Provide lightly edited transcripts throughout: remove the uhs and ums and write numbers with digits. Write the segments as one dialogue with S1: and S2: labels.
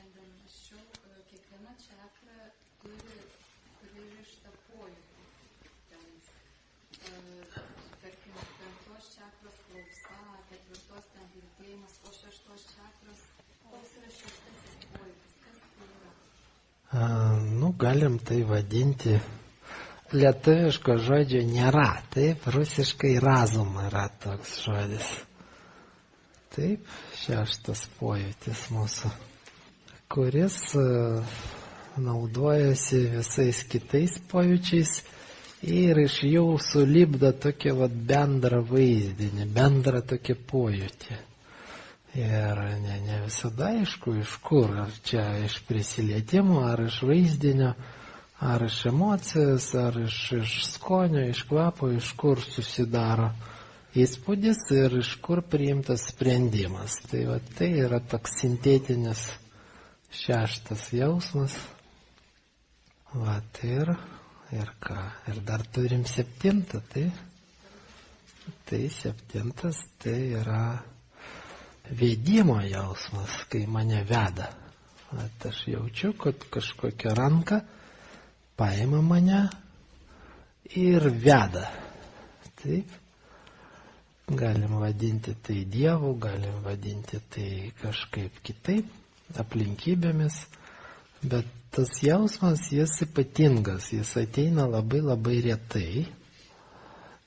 S1: šiandien mąsčiau, kiekviena čakra turi pririštą pojūtį. Tarkim, 5 čakros klausa, 4 ten girdėjimas, o 6 čakros, koks yra 6 pojūtis, kas tai yra?
S2: Galim tai vadinti, lietuviško žodžio nėra, taip, rusiškai razum yra toks žodis. Taip, 6 pojūtis mūsų, kuris naudojasi visais kitais pojūčiais ir iš jų sulipdo tokį bendrą vaizdinį, bendrą tokį pojūtį. Ir ne visada aišku, iš kur, ar čia iš prisilietimo, ar iš vaizdinio, ar iš emocijos, ar iš skonio, iš kvapo, iš kur susidaro įspūdis ir iš kur priimtas sprendimas. Tai yra toks sintetinis 6 jausmas. Ir ką? Ir dar turim 7, tai 7 tai yra vedimo jausmas, kai mane veda. Aš jaučiu, kad kažkokia ranka paima mane ir veda. Taip. Galim vadinti tai Dievu, galim vadinti tai kažkaip kitaip, aplinkybėmis, bet tas jausmas jis ypatingas, jis ateina labai labai retai,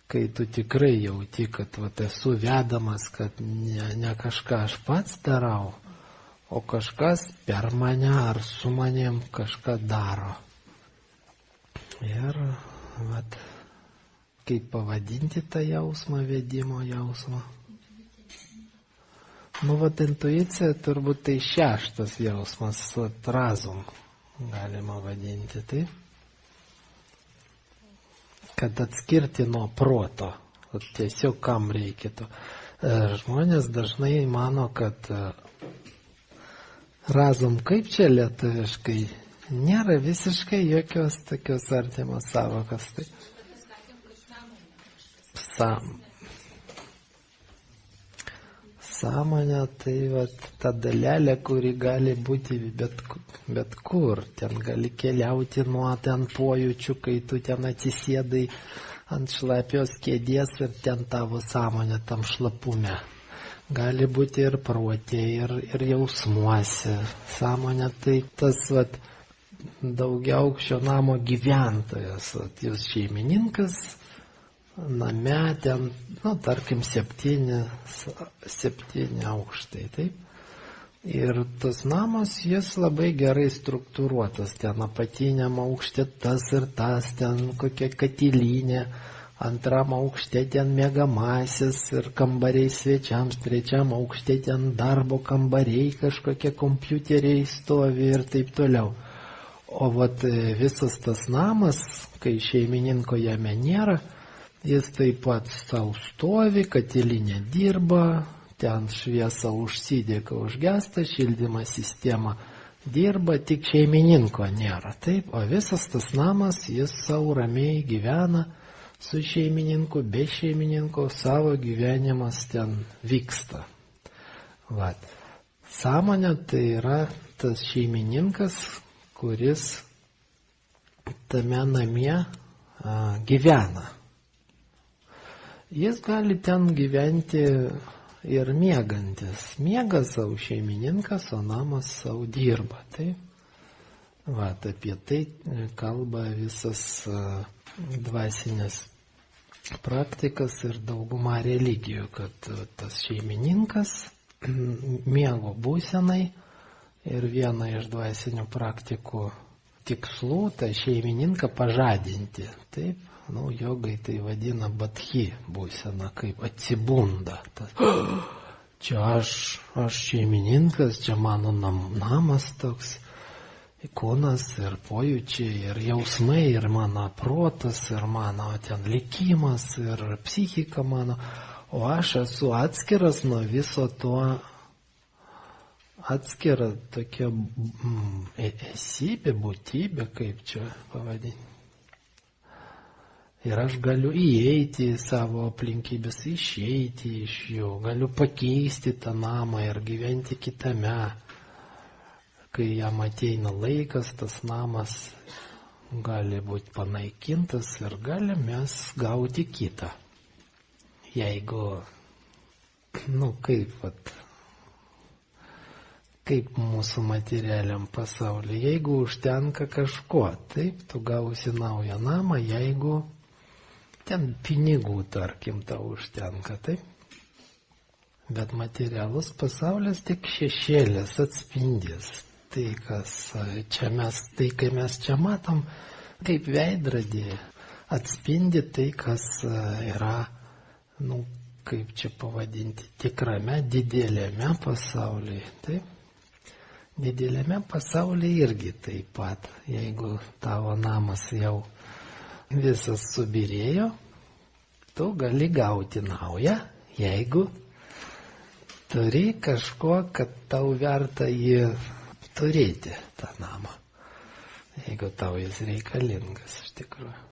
S2: kai tu tikrai jauti, kad esu vedamas, kad ne kažką aš pats darau, o kažkas per mane ar su manim kažką daro. Ir kaip pavadinti tą jausmą, vedimo jausmą? Intuicija turbūt tai 6 jausmas, razum galima vadinti, taip? Kad atskirti nuo proto, tiesiog kam reikėtų. Žmonės dažnai mano, kad razum, kaip čia lietuviškai, nėra visiškai jokios tokios artimos sąvokos. Sąmonė tai ta dalelė, kuri gali būti bet kur. Ten gali keliauti nuo ten pojūčių, kai tu ten atsisėdai ant šlapios kėdės ir ten tavo sąmonė tam šlapume. Gali būti ir protė, ir jausmuose. Sąmonė tai tas daugiaaukščio namo gyventojas, jos šeimininkas, name ten, tarkim, 7 aukštai, taip. Ir tas namas, jis labai gerai struktūruotas, ten apatiniam aukšte tas ir tas, ten kokia katilinė, 2 aukšte ten miegamasis ir kambariai svečiams, 3 aukšte ten darbo kambariai, kažkokie kompiuteriai stovi ir taip toliau. O visas tas namas, kai šeimininko jame nėra, jis taip pat savo stovi, katilinė dirba, ten šviesa užsidega, užgesta, šildymo sistema dirba, tik šeimininko nėra. Taip, o visas tas namas, jis savo ramiai gyvena su šeimininku, be šeimininko, savo gyvenimas ten vyksta. Sąmonė tai yra tas šeimininkas, kuris tame namie gyvena. Jis gali ten gyventi ir miegantis. Miega savo šeimininkas, o namas savo dirba. Taip? Apie tai kalba visas dvasinės praktikas ir dauguma religijų, kad tas šeimininkas miego būsenai ir viena iš dvasinių praktikų tikslų tą šeimininką pažadinti. Taip? Jogai tai vadina badhi būsena, kaip atsibunda. Čia aš šeimininkas, čia mano namas toks, kūnas ir pojūčiai, ir jausmai, ir mano protas, ir mano ten likimas, ir psichika mano. O aš esu atskiras nuo viso to, atskira tokia esybė, būtybė, kaip čia pavadinti. Ir aš galiu įeiti į savo aplinkybės, išeiti iš jų, galiu pakeisti tą namą ir gyventi kitame. kai jam ateina laikas, tas namas gali būti panaikintas ir galim mes gauti kitą. Jeigu, kaip mūsų materialiam pasaulyje, jeigu užtenka kažko, taip, tu gausi naują namą, jeigu ten pinigų, tarkim, tau užtenka, taip. Bet materialus pasaulis tik šešėlis, atspindys. Tai, kai mes čia matom, kaip veidrodį atspindi tai, kas yra, kaip čia pavadinti, tikrame, didelėme pasaulyje. Taip? Didelėme pasaulyje irgi taip pat. Jeigu tavo namas jau visas subirėjo, tu gali gauti naują, jeigu turi kažko, kad tau verta jį turėti, tą namą. Jeigu tau jis reikalingas iš tikrųjų.